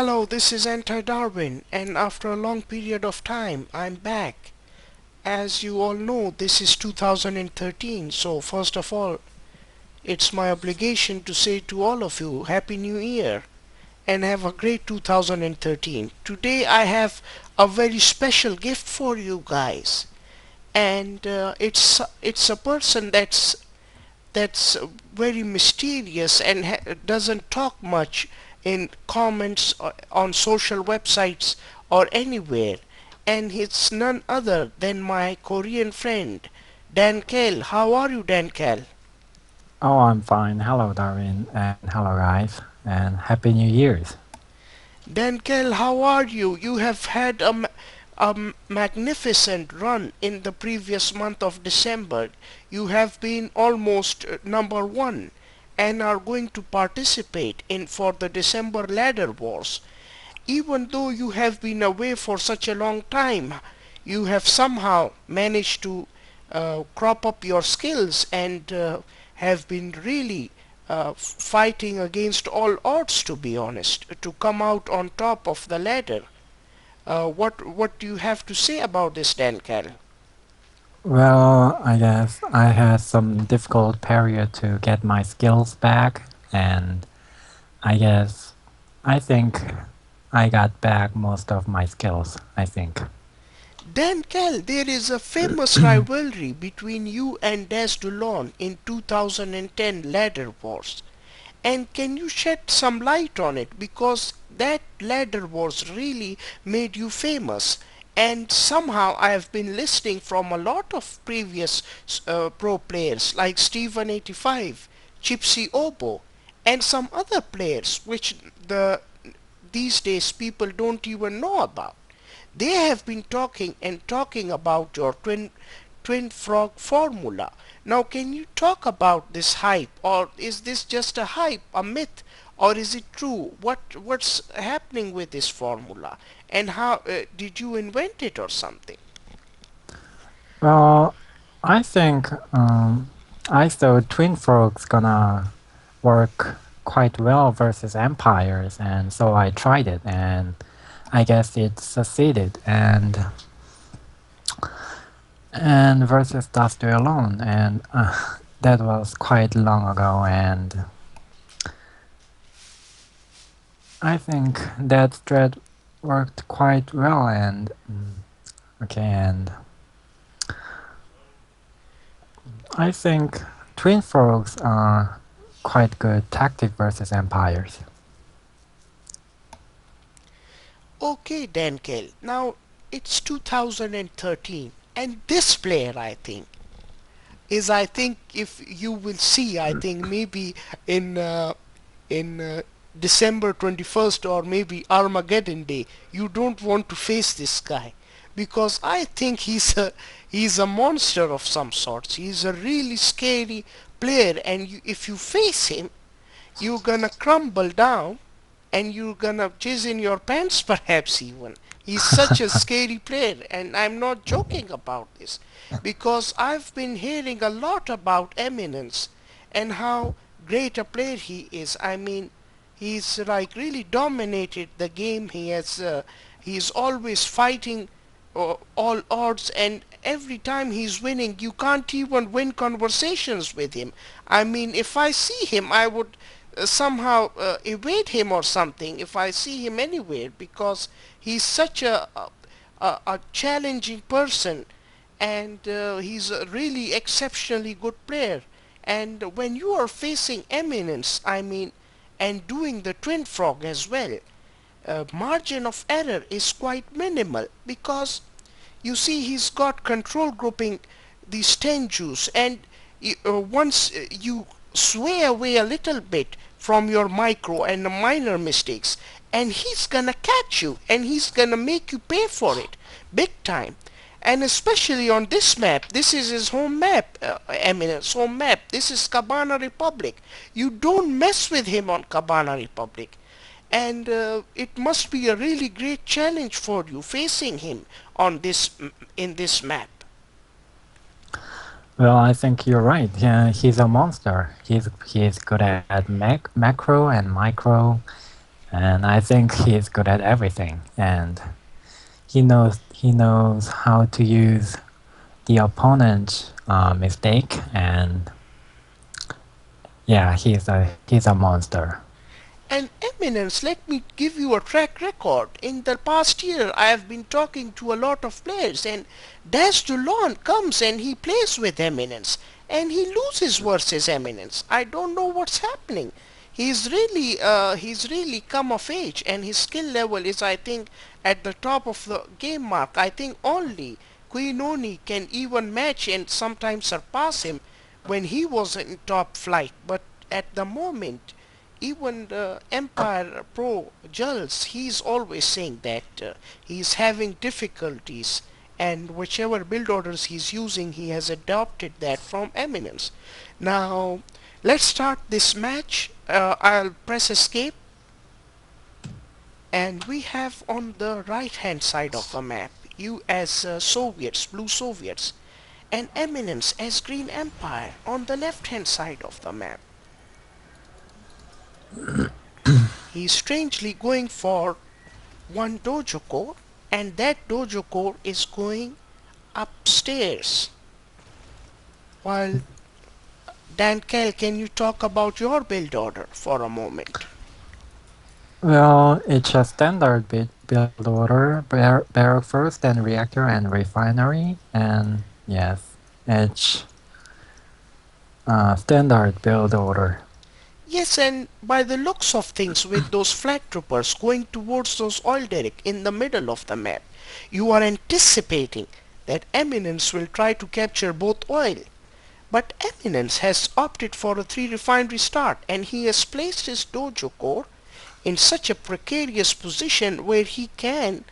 Hello, this is Anti-Darwin, and after a long period of time, I'm back. As you all know, this is 2013, so first of all, it's my obligation to say to all of you, Happy New Year, and have a great 2013. Today I have a very special gift for you guys, and it's a person that's very mysterious and doesn't talk much in comments on social websites or anywhere, and it's none other than my Korean friend Dankal. How are you, Dankal? Oh, I'm fine. Hello, Darwin, and hello, guys, and Happy New Year's. Dankal, how are you? You have had a magnificent run in the previous month of December. You have been almost number one and are going to participate in for the December ladder wars. Even though you have been away for such a long time, you have somehow managed to crop up your skills and have been really fighting against all odds, to be honest, to come out on top of the ladder. What do you have to say about this, Dan Carroll? Well, I guess I had some difficult period to get my skills back, and I guess I think I got back most of my skills, I think. Dan Cal, there is a famous rivalry between you and Des Dulon in 2010 Ladder Wars. And can you shed some light on it? Because that Ladder Wars really made you famous. And somehow I have been listening from a lot of previous pro players like Steven85, Chipsy Obo, and some other players which these days people don't even know about. They have been talking and talking about your twin frog formula. Now, can you talk about this hype, or is this just a hype, a myth, or is it true? What's happening with this formula, and how did you invent it or something? Well, I think I thought Twin Frog's gonna work quite well versus Empires, and so I tried it, and I guess it succeeded. And versus Dusty Alone, and that was quite long ago, and I think that thread worked quite well, and okay, and I think Twin Frogs are quite good tactic versus Empires. Okay, Dankel. Now it's 2013, and this player, I think if you will see, I think maybe in December 21st or maybe Armageddon Day, you don't want to face this guy because I think he's a monster of some sorts. He's a really scary player, and if you face him, you're gonna crumble down and you're gonna jizz in your pants perhaps even. He's such a scary player, and I'm not joking about this because I've been hearing a lot about Eminence and how great a player he is. I mean, he's like really dominated the game. He's always fighting all odds, and every time he's winning, you can't even win conversations with him. I mean, if I see him, I would somehow evade him or something if I see him anywhere because he's such a challenging person, and he's a really exceptionally good player. And when you are facing Eminence, I mean, and doing the twin frog as well, margin of error is quite minimal because you see he's got control grouping these 10 Jews, and once you sway away a little bit from your micro and the minor mistakes, and he's gonna catch you and he's gonna make you pay for it big time. And especially on this map, this is his home map, Eminence home map. This is Cabana Republic. You don't mess with him on Cabana Republic, and it must be a really great challenge for you facing him on this in this map. Well, I think you're right. He's a monster. He's good at macro and micro, and I think he's good at everything, and he knows how to use the opponent's mistake, and yeah, he's a monster. And Eminence, let me give you a track record. In the past year, I have been talking to a lot of players, and Dash Dulon comes and he plays with Eminence, and he loses versus Eminence. I don't know what's happening. He's really come of age, and his skill level is, I think, at the top of the game mark. I think only Queen Oni can even match and sometimes surpass him when he was in top flight. But at the moment, even the Empire Pro Jules, he's always saying that he's having difficulties, and whichever build orders he's using, he has adopted that from Eminence. Now, let's start this match. I'll press escape, and we have on the right hand side of the map you as Soviets, blue Soviets, and Eminence as Green Empire on the left hand side of the map. He's strangely going for one dojo core, and that dojo core is going upstairs. While Dankal, can you talk about your build order for a moment? Well, it's a standard build order, barrel first, then reactor and refinery, and yes, it's a standard build order. Yes, and by the looks of things, with those flag troopers going towards those oil derrick in the middle of the map, you are anticipating that Eminence will try to capture both oil. But Eminence has opted for a 3 refinery start, and he has placed his dojo core in such a precarious position where he can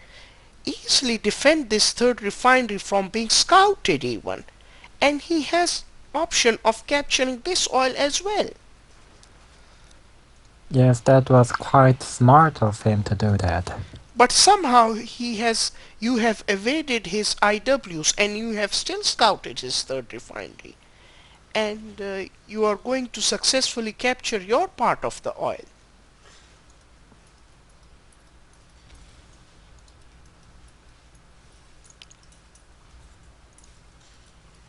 easily defend this third refinery from being scouted even. And he has option of capturing this oil as well. Yes, that was quite smart of him to do that. But somehow you have evaded his IWs and you have still scouted his third refinery. And you are going to successfully capture your part of the oil.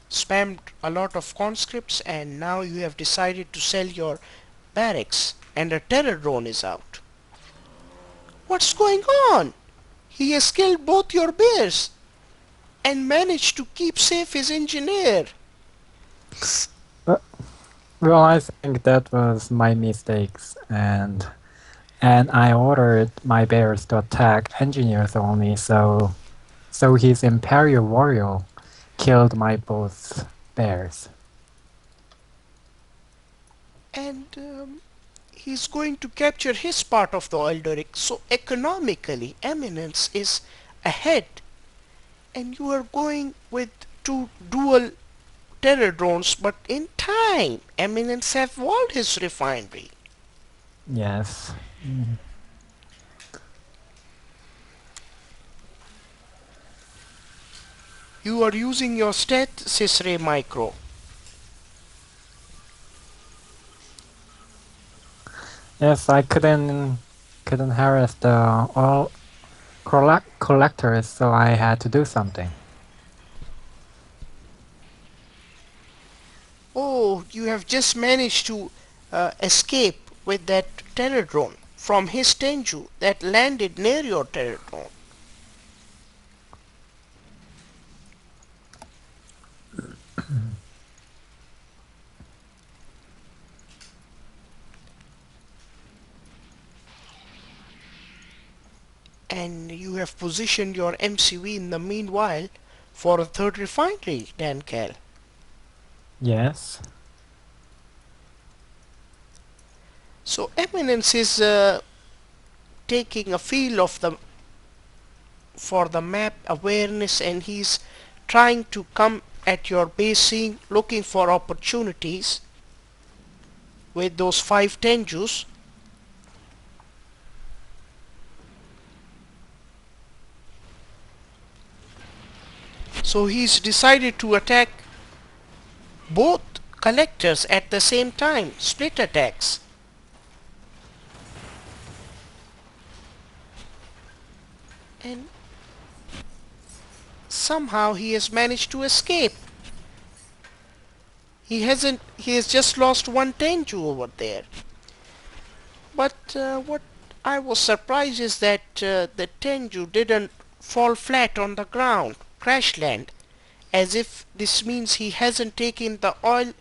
Spammed a lot of conscripts, and now you have decided to sell your barracks, and a terror drone is out. What's going on? He has killed both your bears and managed to keep safe his engineer. Uh, Well, I think that was my mistakes, and I ordered my bears to attack engineers only, so his Imperial Warrior killed my both bears. And he's going to capture his part of the oil derrick. So economically, Eminence is ahead, and you are going with two dual terror drones. But in time, Eminence have walled his refinery. Yes. You are using your stasis ray micro. Yes, I couldn't harass the all collectors, so I had to do something. Oh, you have just managed to escape with that terror drone from his Tenju that landed near your terror drone. And you have positioned your MCV in the meanwhile for a third refinery, Dankal. Yes. So Eminence is taking a feel of the for the map awareness, and he's trying to come at your basing looking for opportunities with those 5 Tenjus. So he's decided to attack both collectors at the same time, split attacks. and somehow he has managed to escape. He has just lost one Tenju over there. But what I was surprised is that the Tenju didn't fall flat on the ground, crash land, as if this means he hasn't taken the oil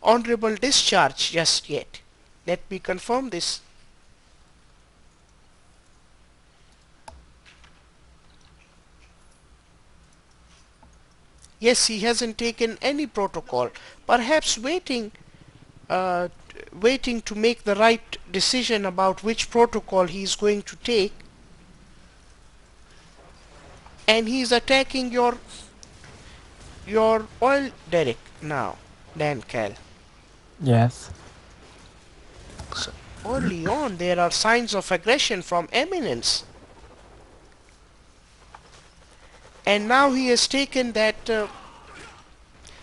honorable discharge just yet. Let me confirm this. Yes, he hasn't taken any protocol, perhaps uh, waiting to make the right decision about which protocol he is going to take, and he is attacking your oil derrick now, Dankal. Yes. So early on there are signs of aggression from Eminence, and now he has taken that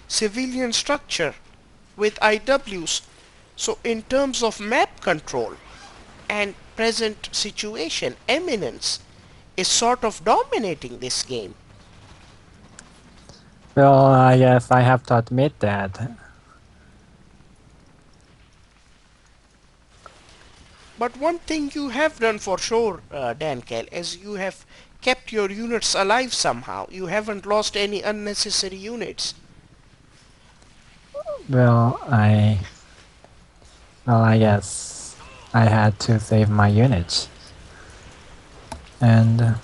civilian structure with IWs. So in terms of map control and present situation, Eminence is sort of dominating this game. Well, I guess I have to admit that. But one thing you have done for sure, Dankal, is you have kept your units alive somehow. You haven't lost any unnecessary units. Well, I guess I had to save my units. And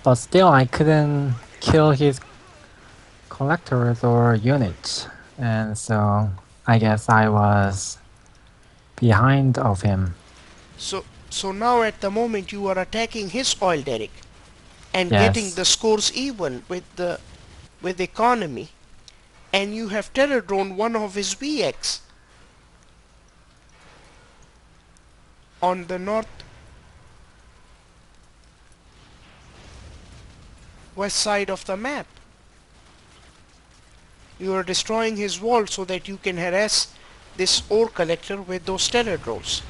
but still I couldn't kill his collectors or units. And so I guess I was behind of him. So now at the moment you are attacking his oil derrick and getting Yes. the scores even with economy, and you have terror drone one of his VX on the northwest side of the map. You are destroying his wall so that you can harass this ore collector with those terror drones.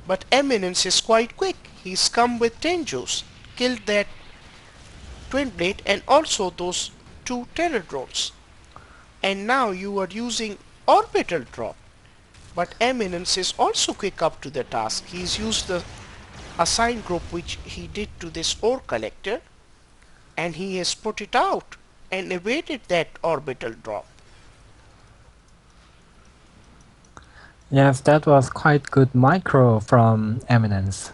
But Eminence is quite quick. He's come with Tenjus, killed that twin blade and also those two terror drones. And now you are using orbital drop. But Eminence is also quick up to the task. He's used the assign group which he did to this ore collector, and he has put it out and evaded that orbital drop. Yes, that was quite good micro from Eminence.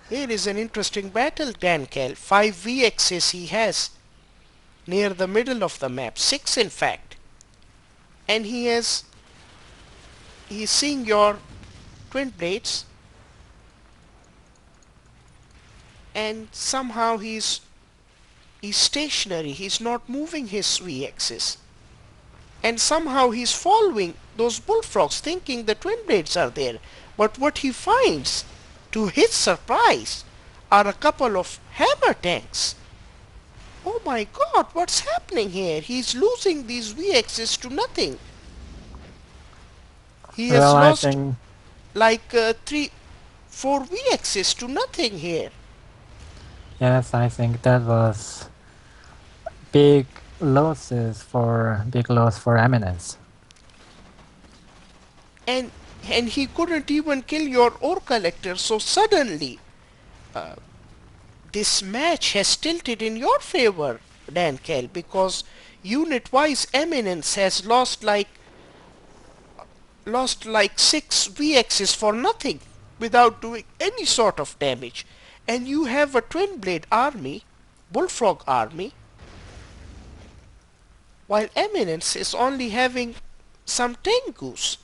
Here is an interesting battle, Dankal. 5 VXs he has near the middle of the map, 6 in fact. And he's seeing your twin blades, and somehow he's stationary. He's not moving his V-axis. And somehow he's following those bullfrogs thinking the twin blades are there. But what he finds, to his surprise, are a couple of hammer tanks. Oh my god, what's happening here? He's losing these V-axis to nothing. He has Well, I lost think like 4 V-axis to nothing here. yes, I think that was big big loss for Eminence. And and he couldn't even kill your ore collector, so suddenly this match has tilted in your favor, Dankal, because unit-wise Eminence has lost like 6 VXs for nothing without doing any sort of damage. And you have a twin blade army, bullfrog army, while Eminence is only having some Tengus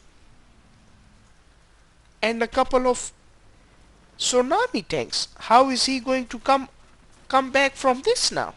and a couple of tsunami tanks. How is he going to come back from this now?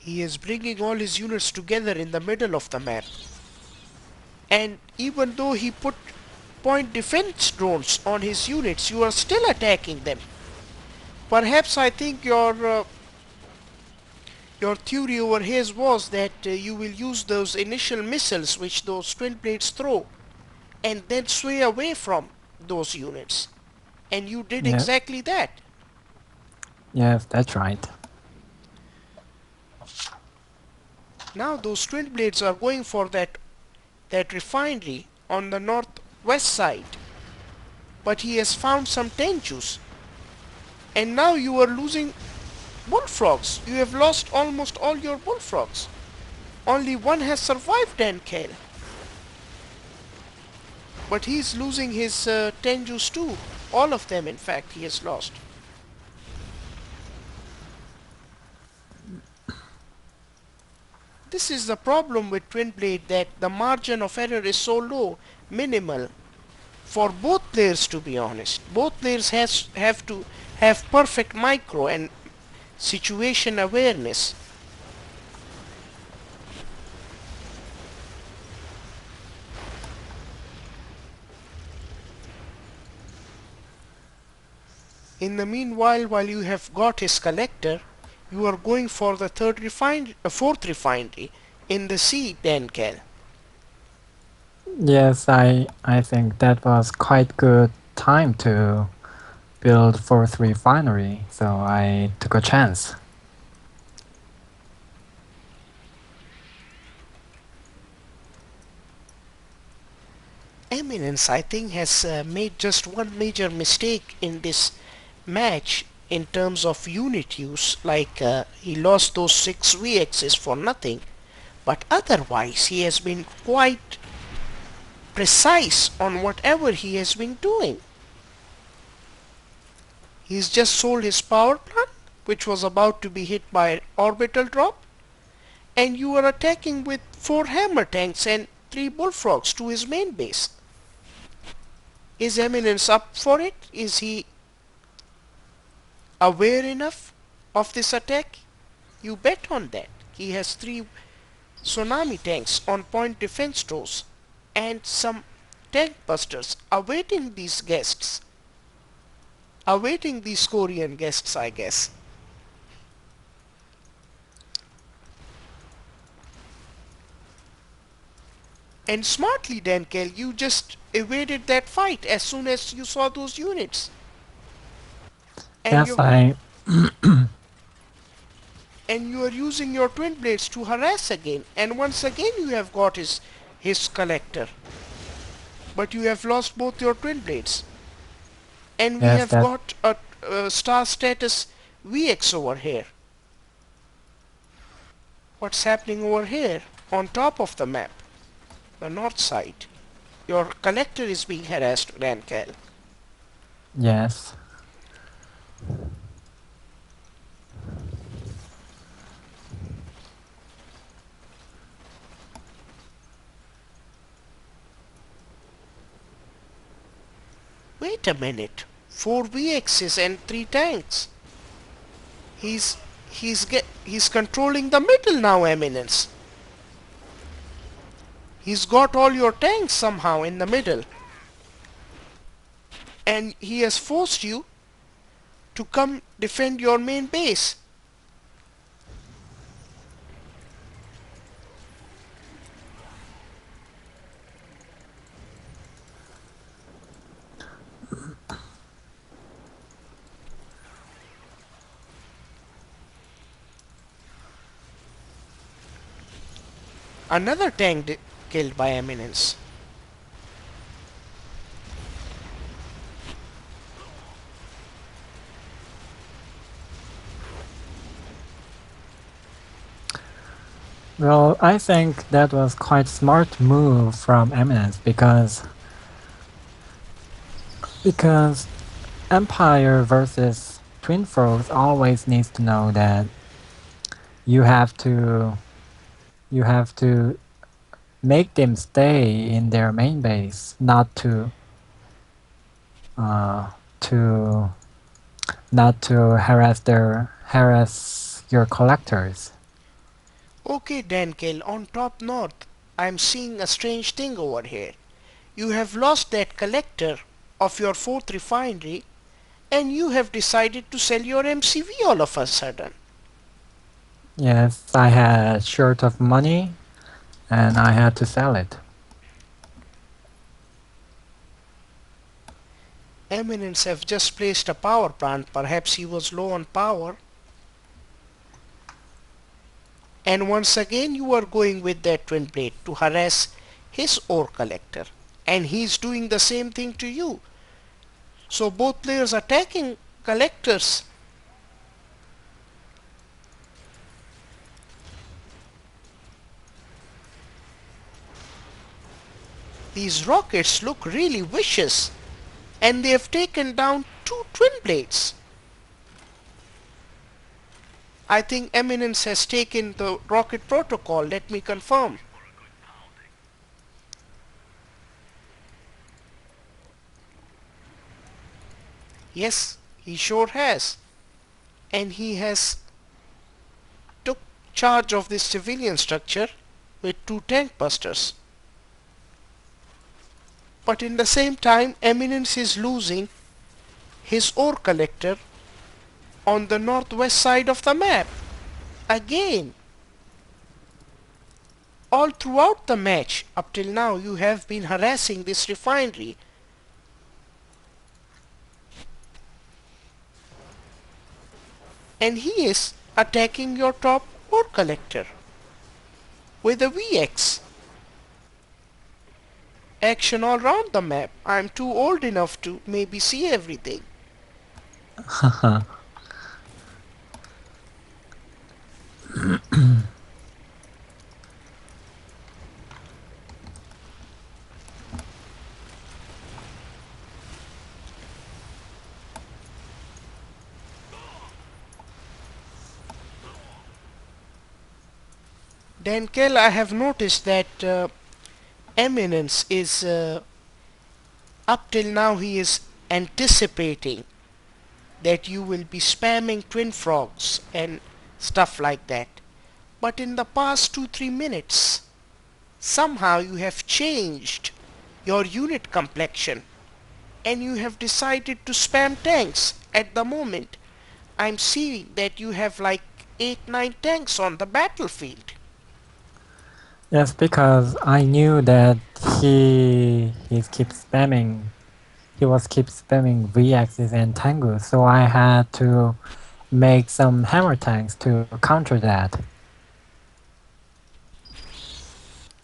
He is bringing all his units together in the middle of the map. And even though he put point defense drones on his units, you are still attacking them. Perhaps I think your theory over his was that you will use those initial missiles which those twin blades throw and then sway away from those units. And you did Yeah, exactly that. yes, that's right. Now those twin blades are going for that refinery on the northwest side. But he has found some tenjus. And now you are losing bullfrogs. You have lost almost all your bullfrogs. Only one has survived Dankal. But he's losing his tenjus too. All of them, in fact, he has lost. This is the problem with Twin Blade, that the margin of error is so low, minimal, for both players, to be honest. Both players have to have perfect micro and situation awareness. In the meanwhile, while you have got his collector, you are going for the fourth refinery in the sea, Dankal. Yes, I think that was quite good time to build fourth refinery, so I took a chance. Eminence, I think, has made just one major mistake in this match in terms of unit use. Like he lost those 6 VXs for nothing, but otherwise he has been quite precise on whatever he has been doing. He's just sold his power plant, which was about to be hit by an orbital drop, and you are attacking with 4 hammer tanks and 3 bullfrogs to his main base. Is Eminence up for it? Is he aware enough of this attack? You bet on that. He has 3 tsunami tanks on point defense doors and some tank busters awaiting these guests. Awaiting these Korean guests, I guess. And smartly, Dankel, you just evaded that fight as soon as you saw those units. And Yes, you I and you are using your twin blades to harass again. And once again you have got his collector. But you have lost both your twin blades. And we yes have that got a star status VX over here. What's happening over here on top of the map? The north side. Your collector is being harassed, Dankel. yes. Wait a minute. 4 VXs and 3 tanks. He's he's controlling the middle now, Eminence. He's got all your tanks somehow in the middle. And he has forced you to come defend your main base. Another tank killed by Eminence. Well, I think that was quite smart move from Eminence because Empire versus Twin Foes always needs to know that you have to you have to make them stay in their main base, not uh, to not to harass your collectors. Okay, Dankal, on top north, I'm seeing a strange thing over here. You have lost that collector of your fourth refinery and you have decided to sell your MCV all of a sudden. Yes, I had short of money and I had to sell it. Eminence have just placed a power plant, perhaps he was low on power, and once again you are going with that twin blade to harass his ore collector, and he's doing the same thing to you. So both players attacking collectors. These rockets look really vicious, and they have taken down two twin blades. I think Eminence has taken the rocket protocol. Let me confirm. Yes, he sure has. And he has took charge of this civilian structure with two tank busters. But in the same time, Eminence is losing his ore collector on the northwest side of the map. Again, all throughout the match, up till now, you have been harassing this refinery. And he is attacking your top ore collector with a VX. Action all round the map. I'm too old enough to maybe see everything. Dankal, I have noticed that Eminence is up till now he is anticipating that you will be spamming twin frogs and stuff like that. But in the past 2-3 minutes, somehow you have changed your unit complexion and you have decided to spam tanks at the moment. I'm seeing that you have like 8-9 tanks on the battlefield. Yes, because I knew that he was keep spamming V-axis and Tengu, so I had to make some hammer tanks to counter that.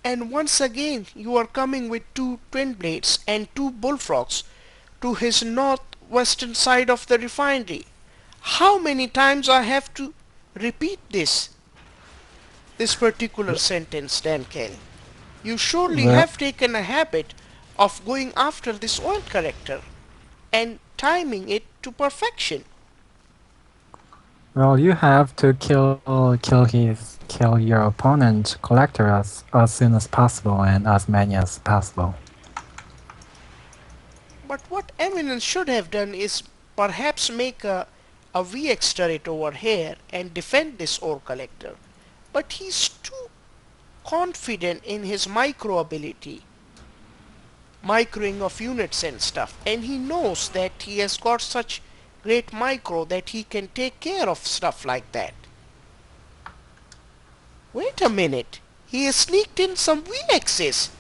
And once again you are coming with two twin blades and two bullfrogs to his northwestern side of the refinery. How many times I have to repeat this particular sentence, Dankal? You surely Well, have taken a habit of going after this oil corrector and timing it to perfection. well, you have to kill your opponent collector as soon as possible and as many as possible. But what Eminence should have done is perhaps make a VX turret over here and defend this ore collector. But he's too confident in his micro ability, microing of units and stuff, and he knows that he has got such great micro that he can take care of stuff like that. Wait a minute, he has sneaked in some VXs.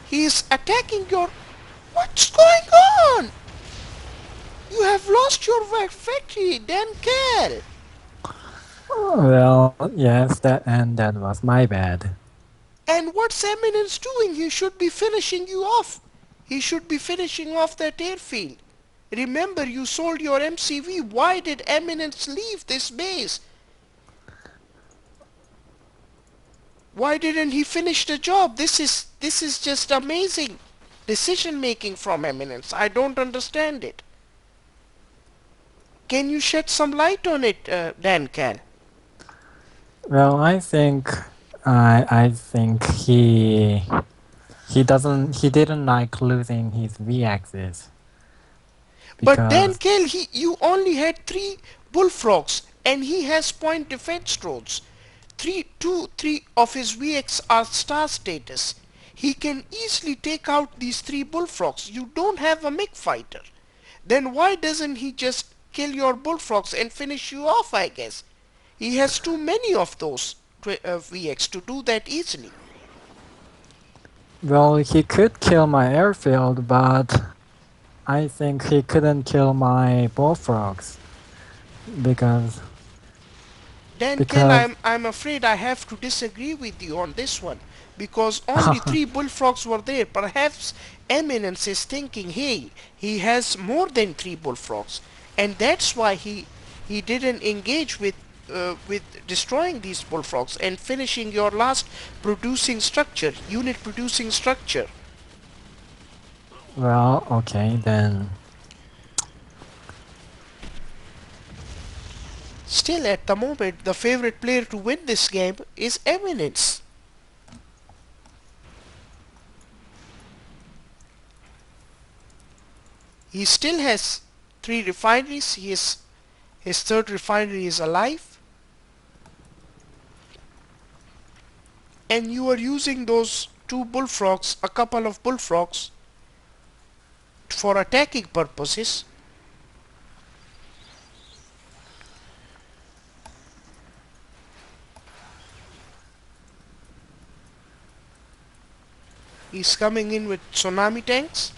He is attacking your... What's going on? You have lost your factory, Dankal. Well, yes, that was my bad. And what's Eminence doing? He should be finishing you off. He should be finishing off that airfield. Remember, you sold your MCV. Why did Eminence leave this base? Why didn't he finish the job? This is just amazing decision making from Eminence. I don't understand it. Can you shed some light on it, Dankal? Well, I think he didn't like losing his V-axis But because Dankal, you only had 3 bullfrogs and he has point defense drones. three of his VX are star status. He can easily take out these three bullfrogs. You don't have a MiG fighter. Then why doesn't he just kill your bullfrogs and finish you off, I guess? He has too many of those VX to do that easily. Well, he could kill my airfield, but I think he couldn't kill my bullfrogs because Dankal, because I'm afraid I have to disagree with you on this one because only three bullfrogs were there. Perhaps Eminence is thinking, hey, he has more than three bullfrogs, and that's why he didn't engage with destroying these bullfrogs and finishing your last producing structure, unit producing structure. well, okay then. Still, at the moment, the favorite player to win this game is Eminence. He still has three refineries. His third refinery is alive. And you are using those two bullfrogs, a couple of bullfrogs, for attacking purposes. He's coming in with tsunami tanks.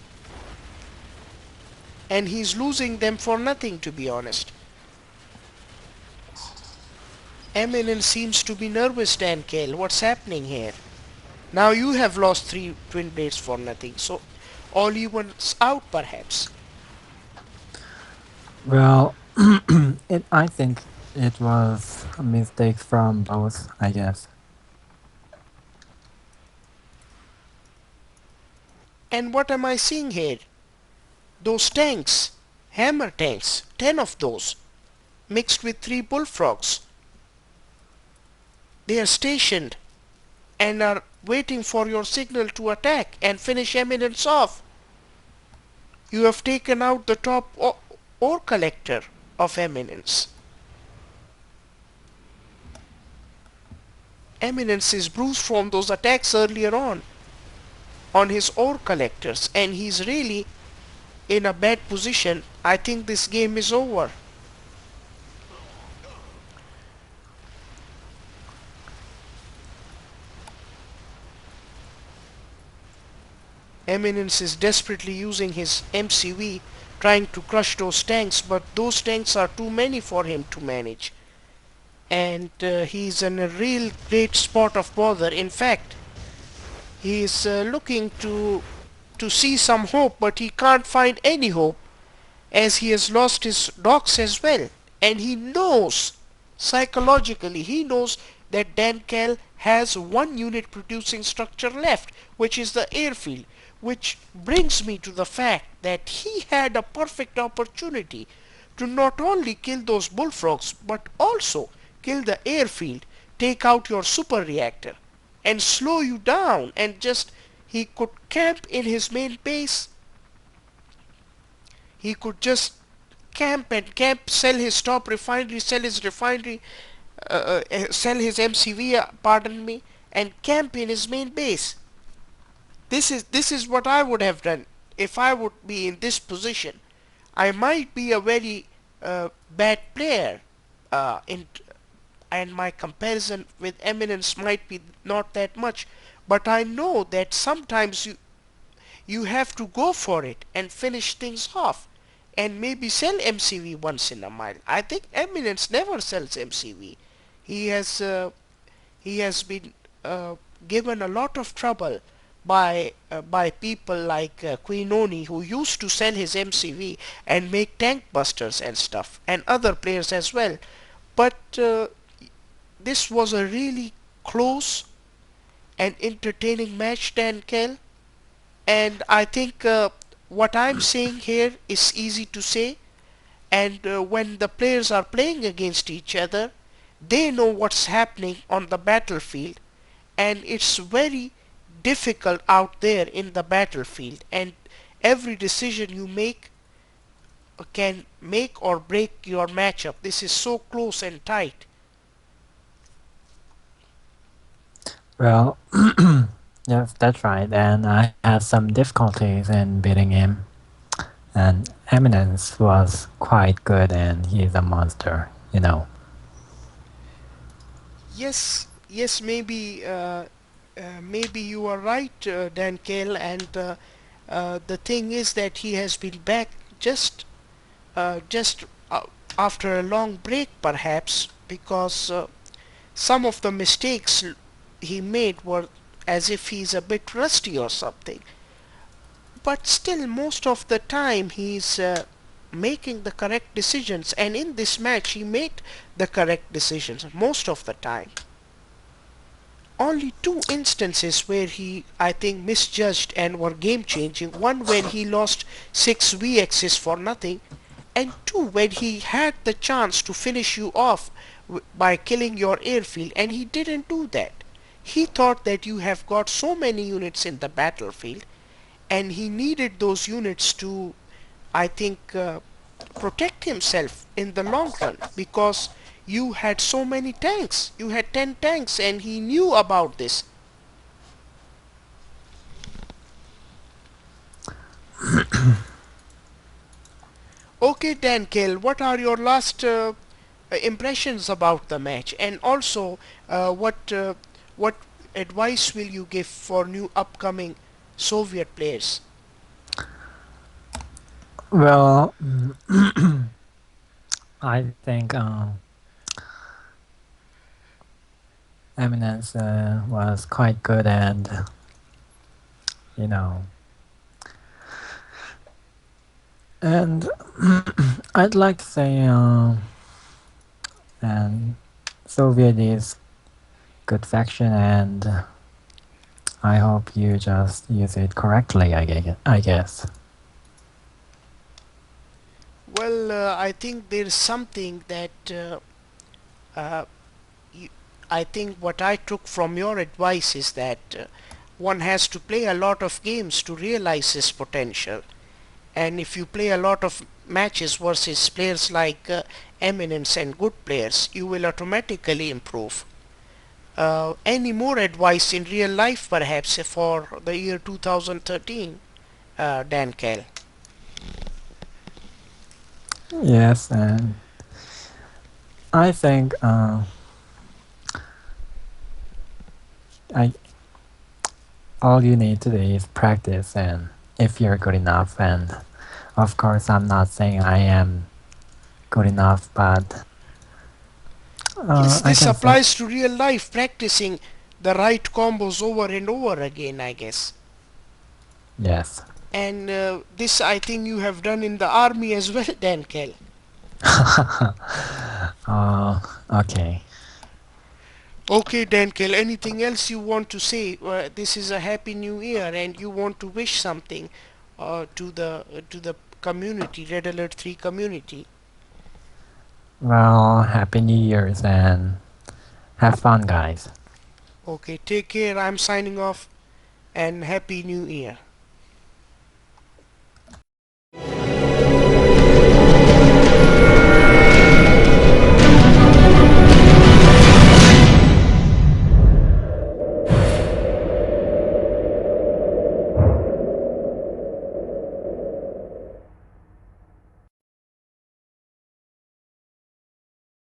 And he's losing them for nothing, to be honest. Eminence seems to be nervous, Dankal. What's happening here? Now you have lost three twin blades for nothing, so all evens out perhaps. Well, I think it was a mistake from both, I guess. And what am I seeing here? Those tanks, hammer tanks, 10 of those, mixed with three bullfrogs. They are stationed and are waiting for your signal to attack and finish Eminence off. You have taken out the top ore collector of Eminence. Eminence is bruised from those attacks earlier on his ore collectors, and he's really in a bad position. I think this game is over. Eminence is desperately using his MCV trying to crush those tanks, but those tanks are too many for him to manage. And he's in a real great spot of bother. In fact, he's looking to see some hope, but he can't find any hope as he has lost his docks as well. And he knows, psychologically, he knows that Dankal has one unit producing structure left, which is the airfield. Which brings me to the fact that he had a perfect opportunity to not only kill those bullfrogs, but also kill the airfield, take out your super reactor, and slow you down, and just he could camp in his main base. He could just camp and camp, sell his top refinery, sell his refinery, sell his MCV, pardon me, and camp in his main base. This is what I would have done if I would be in this position. I might be a very bad player, in and my comparison with Eminence might be not that much, but I know that sometimes you have to go for it and finish things off and maybe sell MCV once in a while. I think Eminence never sells MCV. He has he has been given a lot of trouble by people like Quinoni, who used to sell his MCV and make tank busters and stuff, and other players as well. But this was a really close and entertaining match, Dankal, and I think what I'm saying here is easy to say, and when the players are playing against each other, they know what's happening on the battlefield, and it's very difficult out there in the battlefield, and every decision you make can make or break your matchup. This is so close and tight. Well, yes, that's right. And I had some difficulties in beating him. And Eminence was quite good, and he's a monster, you know. Yes, yes, maybe you are right, Dan Kale, and the thing is that he has been back just just after a long break, perhaps, because some of the mistakes he made were as if he's a bit rusty or something. But still, most of the time, he's making the correct decisions, and in this match, he made the correct decisions most of the time. Only two instances where he, I think, misjudged and were game changing. One when he lost 6 VXs for nothing, and two when he had the chance to finish you off by killing your airfield, and he didn't do that. He thought that you have got so many units in the battlefield, and he needed those units to, I think, protect himself in the long run, because you had so many tanks. You had 10 tanks, and he knew about this. Okay, Dankil, what are your last impressions about the match, and also what advice will you give for new upcoming Soviet players? Well, I think Eminence was quite good, and you know, and I'd like to say, and Soviet is good faction, and I hope you just use it correctly. I guess. Well, I think there's something that uh, you, I think what I took from your advice is that one has to play a lot of games to realize his potential. And if you play a lot of matches versus players like Eminence and good players, you will automatically improve. Any more advice in real life, perhaps, for the year 2013, Dan Kell? Yes, and I think I all you need to do is practice, and if you're good enough, and of course, I'm not saying I am good enough, but Yes, I this can say applies to real life, practicing the right combos over and over again, I guess. yes. And this I think you have done in the army as well, Dan Kell. Okay. Okay, Dankel, anything else you want to say? This is a happy new year and you want to wish something to the community, Red Alert 3 community. Well, Happy New Year's and have fun, guys. Okay, take care. I'm signing off and happy new year.